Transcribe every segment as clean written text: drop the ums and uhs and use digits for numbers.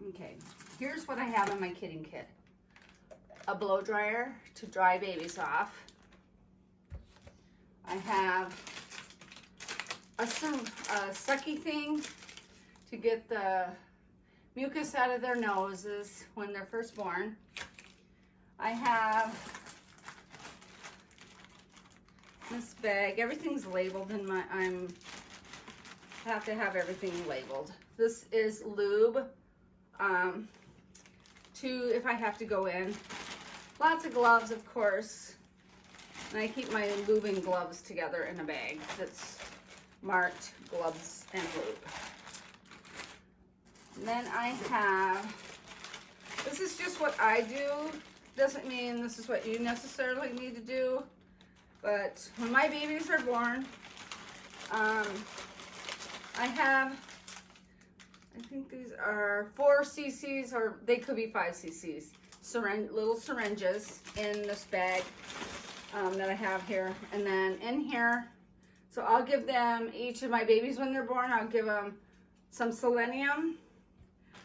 Okay, here's what I have in my kidding kit. A blow dryer to dry babies off. I have a sucky thing to get the mucus out of their noses when they're first born. I have this bag. Everything's labeled in my, have to have everything labeled. This is lube, if I have to go in. Lots of gloves, of course. And I keep my lube and gloves together in a bag that's marked gloves and lube. And then I have, this is just what I do. Doesn't mean this is what you necessarily need to do. But when my babies are born, I have, I think these are 4 cc's, or they could be 5 cc's. Little syringes in this bag that I have here. And then in here, so I'll give them, each of my babies when they're born, I'll give them some selenium.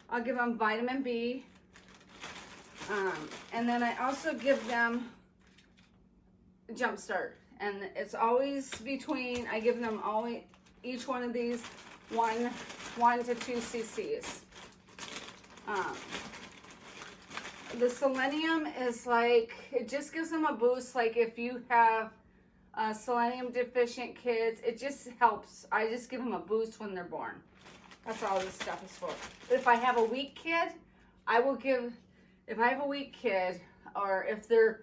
I'll give them vitamin B. And then I also give them Jumpstart. And it's always between, I give them always, each one of these, 1 to 2 cc's. The selenium is like, it just gives them a boost. Like if you have selenium deficient kids, it just helps. I just give them a boost when they're born. That's all this stuff is for. But if I have a weak kid, I will give, if I have a weak kid, or if their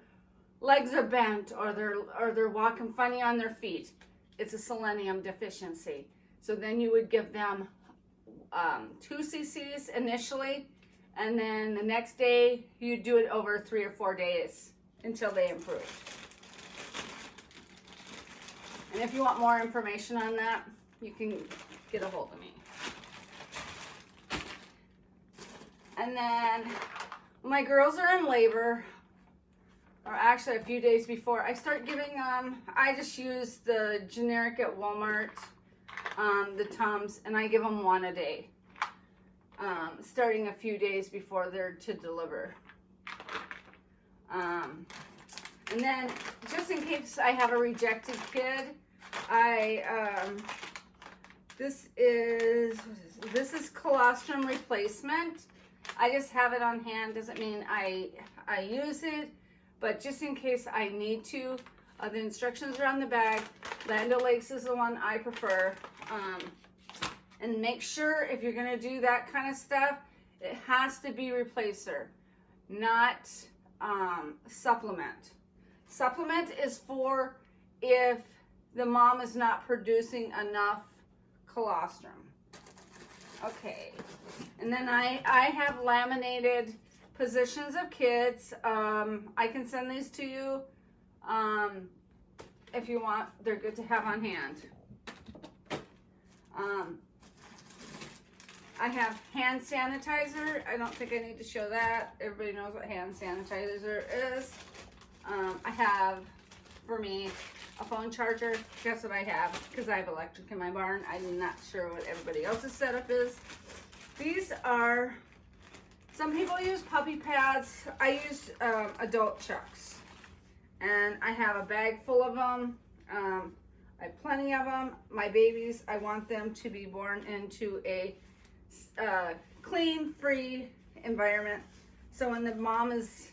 legs are bent, or they're walking funny on their feet, it's a selenium deficiency. So then you would give them 2 cc's initially, and then the next day you do it over 3 or 4 days until they improve. And if you want more information on that, you can get a hold of me. And then when my girls are in labor, or actually a few days before, I start giving them, I just use the generic at Walmart, the Tums, and I give them 1 a day, starting a few days before they're to deliver. And then just in case I have a rejected kid, this is colostrum replacement. I just have it on hand. Doesn't mean I use it, but just in case I need to, the instructions are on the bag. Land O'Lakes is the one I prefer. And make sure if you're gonna do that kind of stuff, it has to be replacer, not supplement. Supplement is for if the mom is not producing enough colostrum. Okay, and then I have laminated positions of kids. I can send these to you if you want. They're good to have on hand. I have hand sanitizer. I don't think I need to show that. Everybody knows what hand sanitizer is. I have, for me, a phone charger. Guess what I have? Because I have electric in my barn. I'm not sure what everybody else's setup is. These are, some people use puppy pads. I use adult chucks. And I have a bag full of them. I have plenty of them. My babies, I want them to be born into a clean, free environment. So when the mom is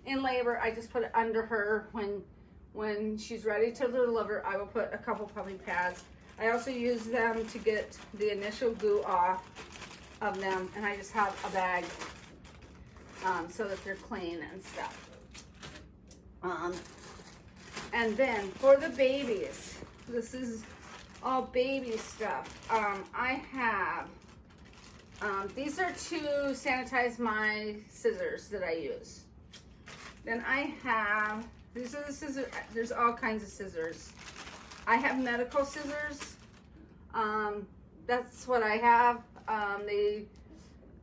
in labor, I just put it under her. When she's ready to deliver, I will put a couple puppy pads. I also use them to get the initial goo off of them, and I just have a bag so that they're clean and stuff. And then for the babies, this is all baby stuff. I have, these are to sanitize my scissors that I use. Then I have, these are the scissors, there's all kinds of scissors. I have medical scissors. That's what I have.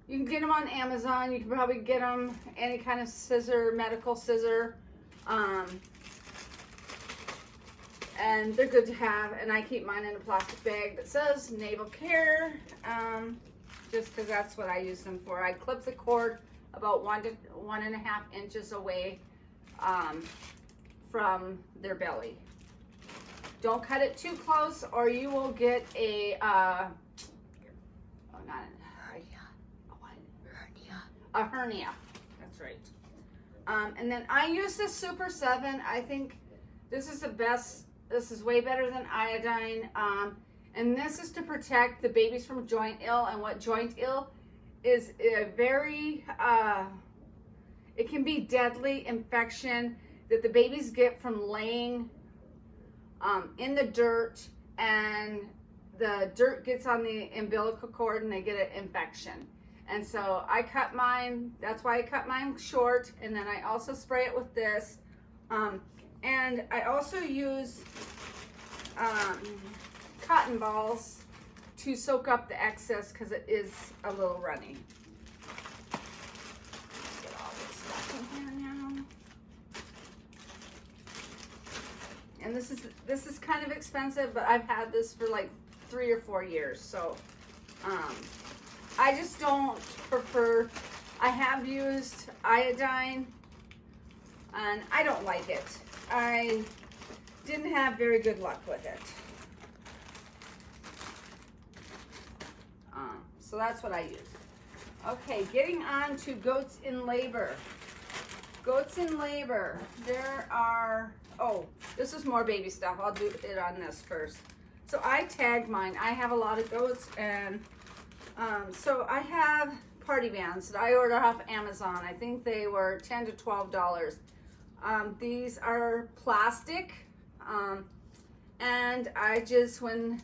You can get them on Amazon. You can probably get them any kind of scissor, medical scissor. And they're good to have. And I keep mine in a plastic bag that says Naval Care. just because that's what I use them for. I clip the cord about 1 to 1.5 inches away from their belly. Don't cut it too close or you will get a, a hernia. That's right. And then I use the Super 7. I think this is the best. This is way better than iodine. And this is to protect the babies from joint ill. And what joint ill is a very, it can be deadly infection that the babies get from laying in the dirt, and the dirt gets on the umbilical cord and they get an infection. And so I cut mine, that's why I cut mine short, and then I also spray it with this. And I also use cotton balls to soak up the excess because it is a little runny. Get all this stuff in here now. And this is kind of expensive, but I've had this for like 3 or 4 years. So I just don't prefer, I have used iodine and I don't like it. I didn't have very good luck with it. So that's what I use. Okay, getting on to goats in labor. Goats in labor, there are, oh, this is more baby stuff. I'll do it on this first. So I tagged mine. I have a lot of goats, and so I have party bands that I order off Amazon. I think they were $10 to $12. These are plastic, and I just, when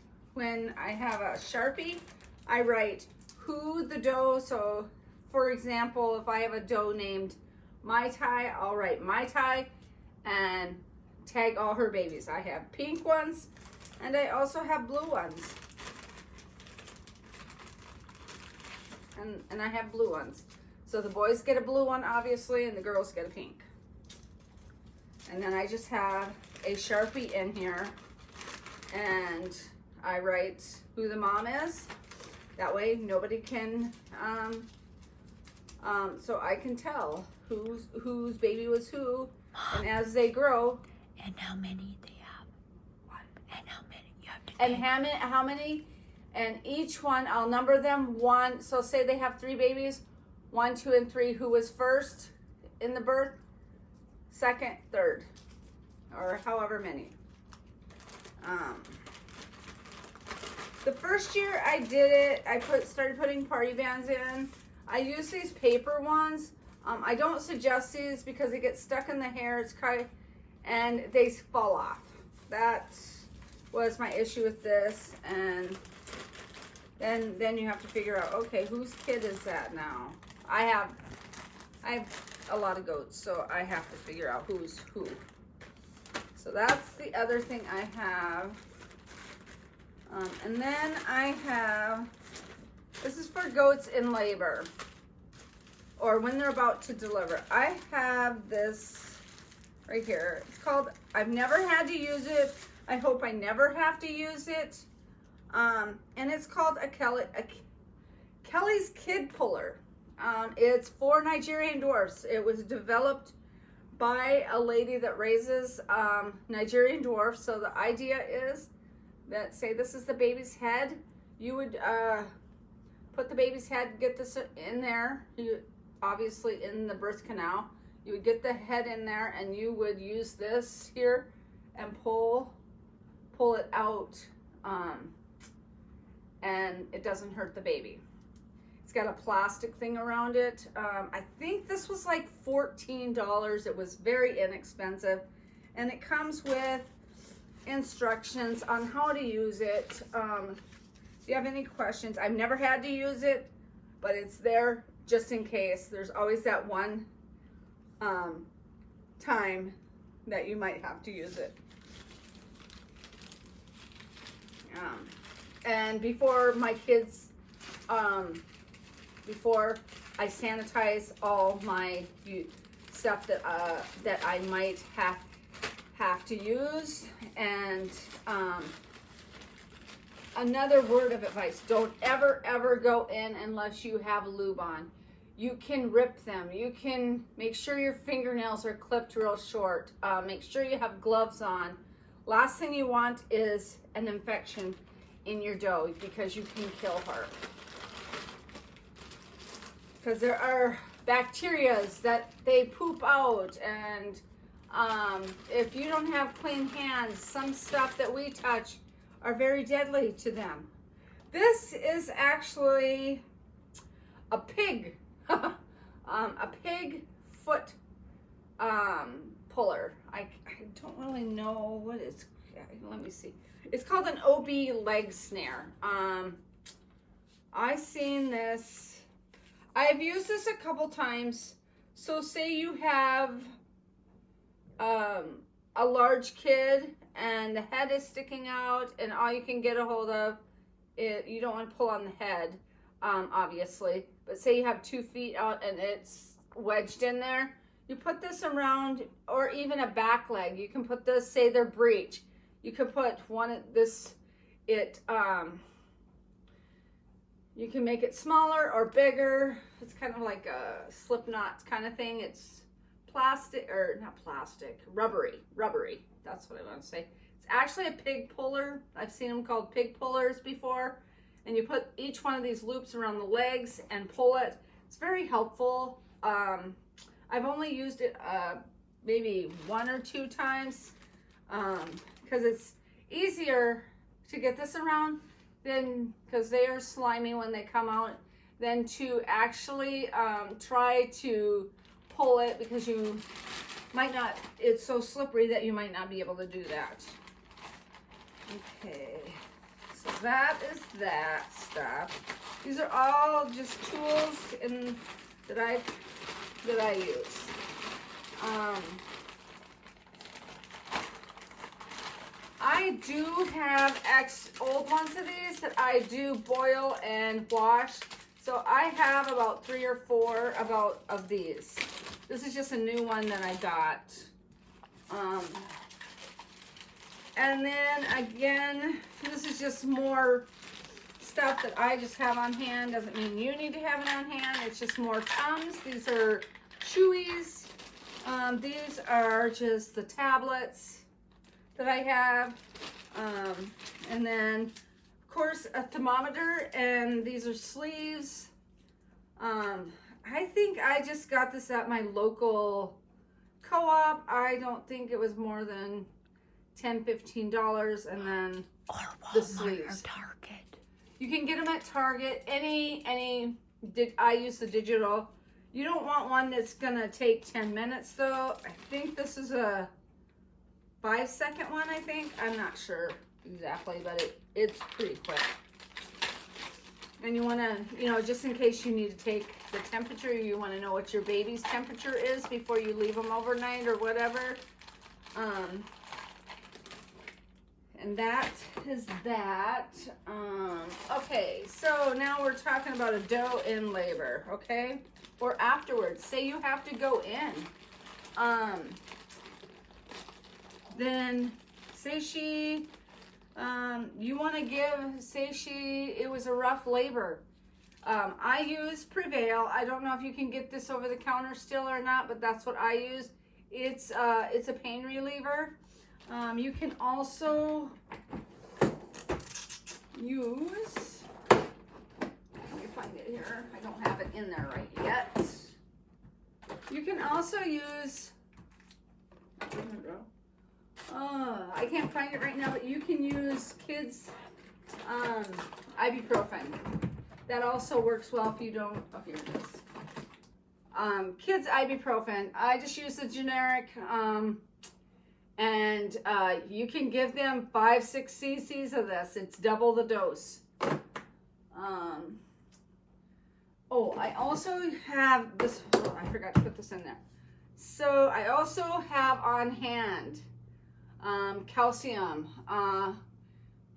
I have a Sharpie, I write who the doe, so for example, if I have a doe named Mai Tai, I'll write Mai Tai and tag all her babies. I have pink ones, and I also have blue ones. And I have blue ones. So the boys get a blue one, obviously, and the girls get a pink. And then I just have a Sharpie in here, and I write who the mom is. That way nobody can, so I can tell whose baby was who, and as they grow. And how many they have. What? And how many you have to And take. how many, and each one, I'll number them one, so say they have 3 babies, 1, 2, and 3, who was first in the birth, second, third, or however many. The first year I did it, I started putting party bands in. I use these paper ones. I don't suggest these because they get stuck in the hair, and they fall off. That was my issue with this, and then you have to figure out, okay, whose kid is that now? I have a lot of goats, so I have to figure out who's who. So that's the other thing I have. And then I have, this is for goats in labor, or when they're about to deliver. I have this right here. It's called, I've never had to use it. I hope I never have to use it. And it's called a Kelly's Kid Puller. It's for Nigerian dwarfs. It was developed by a lady that raises Nigerian dwarfs. So the idea is that, say this is the baby's head, you would put the baby's head, get this in there, obviously in the birth canal, you would get the head in there, and you would use this here and pull it out, and it doesn't hurt the baby. It's got a plastic thing around it. I think this was like $14. It was very inexpensive, and it comes with instructions on how to use it. If you have any questions, I've never had to use it, but it's there just in case. There's always that one time that you might have to use it. And before my kids, before I sanitize all my stuff that I might have to use, and another word of advice, don't ever go in unless you have lube on. You can rip them. You can make sure your fingernails are clipped real short. Make sure you have gloves on. Last thing you want is an infection in your dough because you can kill her. Because there are bacterias that they poop out, and if you don't have clean hands, some stuff that we touch are very deadly to them. This is actually a pig, a pig foot puller. I don't really know what it's, let me see. It's called an OB leg snare. I've seen this. I've used this a couple times. So say you have a large kid and the head is sticking out and all you can get a hold of it, you don't want to pull on the head, obviously, but say you have 2 feet out and it's wedged in there, you put this around, or even a back leg. You can put this, say they're breech, you could put one, this, it, you can make it smaller or bigger. It's kind of like a slip knot kind of thing. It's plastic, or not plastic, rubbery. That's what I want to say. It's actually a pig puller. I've seen them called pig pullers before. And you put each one of these loops around the legs and pull it. It's very helpful. I've only used it maybe 1 or 2 times because it's easier to get this around than, because they are slimy when they come out, than to actually try to pull it, because you might not, it's so slippery that you might not be able to do that. Okay, so that is that stuff. These are all just tools that I use. I do have old ones of these that I do boil and wash. So I have about 3 or 4 of these. This is just a new one that I got. And then again, this is just more stuff that I just have on hand. Doesn't mean you need to have it on hand. It's just more Tums. These are Chewies. These are just the tablets that I have. And then, of course, a thermometer, and these are sleeves. I think I just got this at my local co-op. I don't think it was more than $10-15, and then or Walmart the sleeves. or Target. You can get them at Target. I use the digital. You don't want one that's gonna take 10 minutes though. I think this is a 5-second one, I think. I'm not sure exactly, but it's pretty quick. And you wanna, just in case you need to take the temperature, you wanna know what your baby's temperature is before you leave them overnight or whatever. And that is that. Okay, so now we're talking about a dough in labor, okay? Or afterwards, say you have to go in. Then say she, you want to give, it was a rough labor. I use Prevail. I don't know if you can get this over the counter still or not, but that's what I use. It's a pain reliever. You can also use, let me find it here. I don't have it in there right yet. You can also use, I can't find it right now, but you can use kids ibuprofen. That also works well if you don't, oh, here it is. Kids ibuprofen. I just use the generic, and you can give them 5-6 cc's of this. It's double the dose. Oh, I also have this, oh, I forgot to put this in there. So I also have on hand calcium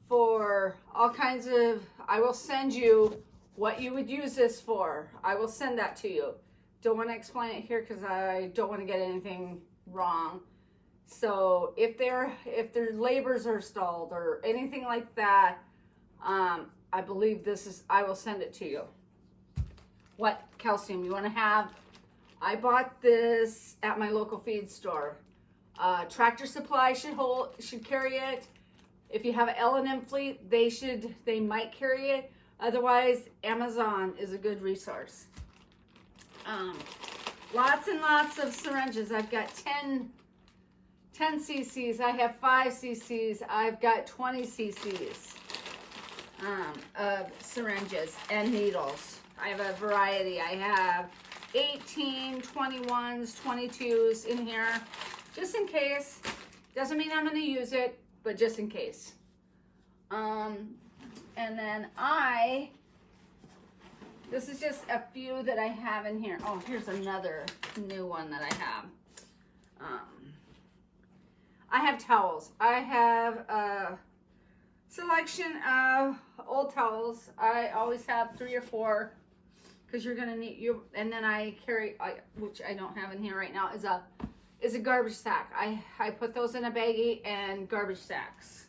for all kinds of, I will send you what you would use this for. I will send that to you. Don't want to explain it here because I don't want to get anything wrong. So if their labors are stalled or anything like that, I believe this is, I will send it to you. What calcium you want to have. I bought this at my local feed store. Tractor Supply should carry it. If you have an L&M fleet, they might carry it. Otherwise, Amazon is a good resource. Lots and lots of syringes. I've got 10 cc's. I have 5 cc's. I've got 20 cc's of syringes and needles. I have a variety. I have 18, 21s, 22s in here, just in case. Doesn't mean I'm going to use it, but just in case. And then this is just a few that I have in here. Oh, here's another new one that I have. I have towels. I have a selection of old towels. I always have 3 or 4 because you're gonna need you. And then I carry, which I don't have in here right now, is a garbage sack. I put those in a baggie and garbage sacks.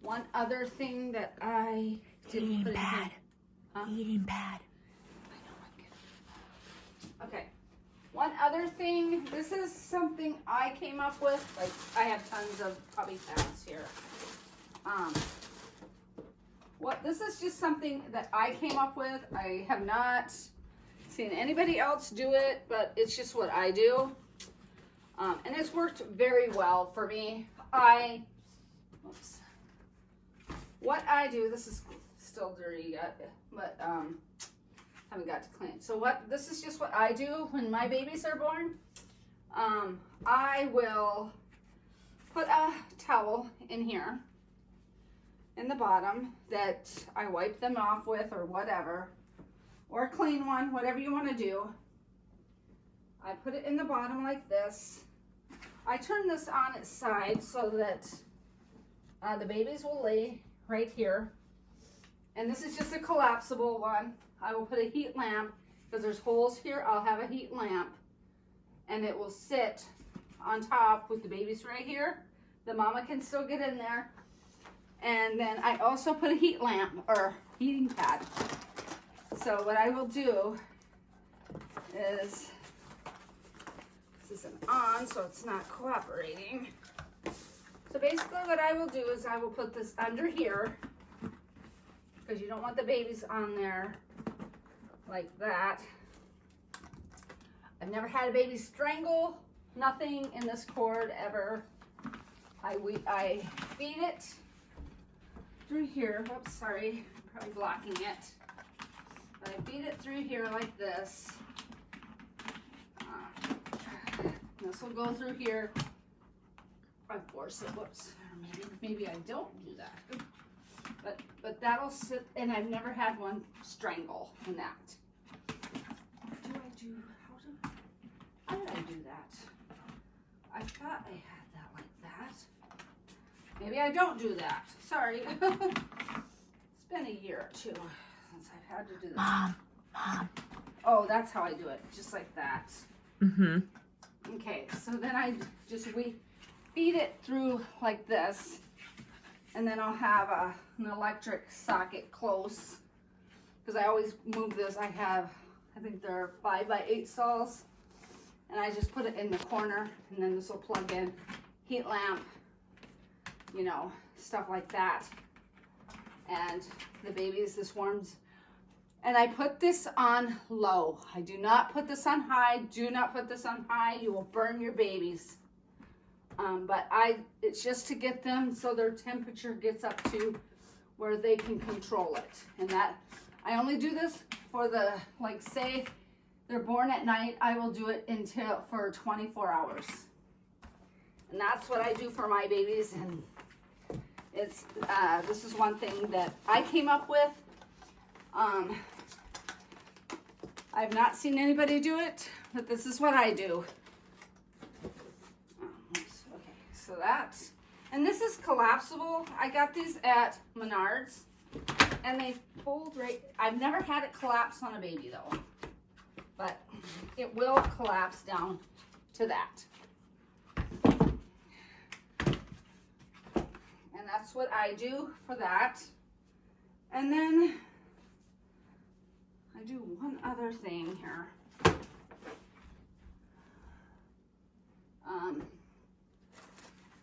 One other thing that I didn't Eating put in bad. here. Huh? Eating bad. Okay. One other thing, this is something I came up with. Like, I have tons of puppy pads here. This is just something that I came up with. I have not seen anybody else do it, but it's just what I do. And it's worked very well for me. What I do, this is still dirty yet, but haven't got to clean it. So this is just what I do when my babies are born. I will put a towel in here in the bottom that I wipe them off with or whatever, or a clean one, whatever you want to do. I put it in the bottom like this. I turn this on its side so that the babies will lay right here. And this is just a collapsible one. I will put a heat lamp, because there's holes here. I'll have a heat lamp, and it will sit on top with the babies right here. The mama can still get in there. And then I also put a heat lamp or heating pad. So what I will do is, this isn't on, so it's not cooperating. So basically what I will do is I will put this under here, because you don't want the babies on there like that. I've never had a baby strangle, nothing in this cord ever. I feed it through here. Oops, sorry, I'm probably blocking it. But I feed it through here like this. This will go through here. I force it. Whoops. Or maybe I don't do that. But that'll sit, and I've never had one strangle in that. How did I do that? I thought I had that like that. Maybe I don't do that. Sorry. It's been a year or 2 since I've had to do that. Mom. Oh, that's how I do it. Just like that. Mm-hmm. Okay, so then I just feed it through like this, and then I'll have an electric socket close, because I always move this. I think they're 5x8 stalls, and I just put it in the corner, and then this will plug in, heat lamp, you know, stuff like that. And the babies, this warms. And I put this on low. I do not put this on high. Do not put this on high. You will burn your babies. But it's just to get them so their temperature gets up to where they can control it. And that, I only do this for like say they're born at night, I will do it for 24 hours. And that's what I do for my babies. And it's, this is one thing that I came up with. I've not seen anybody do it, but this is what I do. Okay, so that's, and this is collapsible. I got these at Menards, and they fold right. I've never had it collapse on a baby though, but it will collapse down to that. And that's what I do for that. And then I do one other thing here.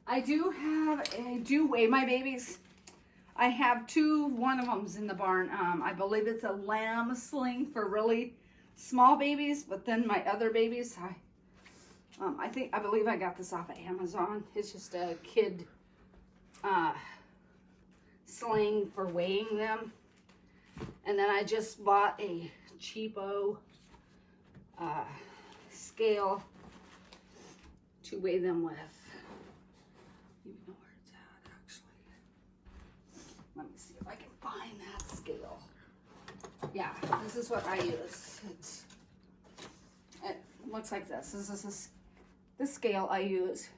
I do weigh my babies. I have two, one of them's in the barn. I believe it's a lamb sling for really small babies, but then my other babies, I believe I got this off of Amazon. It's just a kid sling for weighing them. And then I just bought a cheapo scale to weigh them with. I don't even know where it's at, actually. Let me see if I can find that scale. Yeah, this is what I use. It looks like this. This is the scale I use.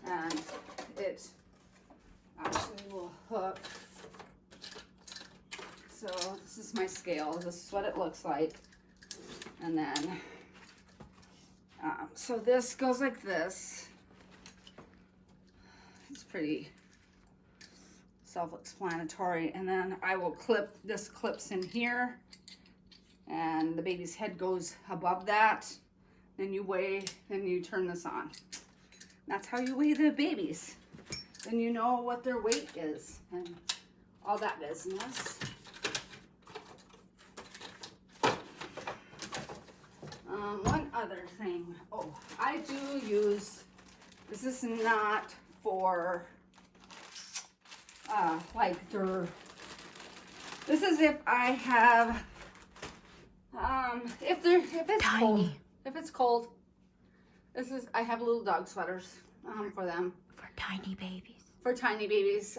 And it actually will hook. So this is my scale. This is what it looks like. And then, so this goes like this. It's pretty self-explanatory. And then I will clip, this clips in here. And the baby's head goes above that. Then you weigh, then you turn this on. That's how you weigh the babies. Then you know what their weight is and all that business. One other thing. Oh, I do use, this is not for, like their, this is if I have, if it's Tiny. cold. If it's cold, this is, I have little dog sweaters, for them. For tiny babies. For tiny babies.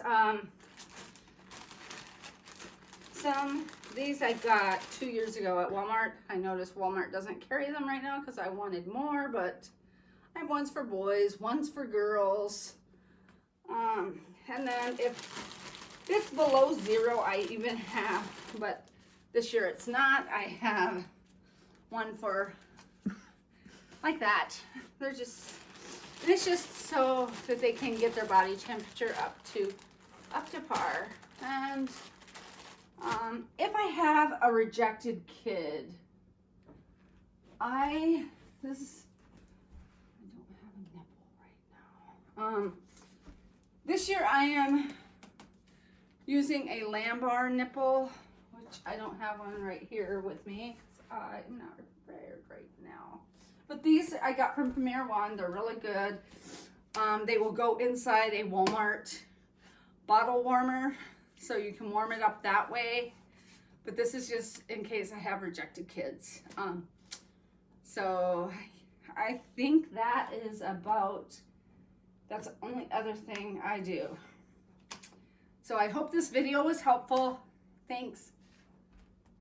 These I got 2 years ago at Walmart. I noticed Walmart doesn't carry them right now because I wanted more, but I have ones for boys, ones for girls. And then if it's below 0, I even have, but this year it's not, I have one for like that. They're just, and it's just so that they can get their body temperature up to par. And if I have a rejected kid, I don't have a nipple right now. This year I am using a Lambar nipple, which I don't have one right here with me. I'm not prepared right now. But these I got from Premier One. They're really good. They will go inside a Walmart bottle warmer, so you can warm it up that way. But this is just in case I have rejected kids. So I think that is about, that's the only other thing I do. So I hope this video was helpful. Thanks.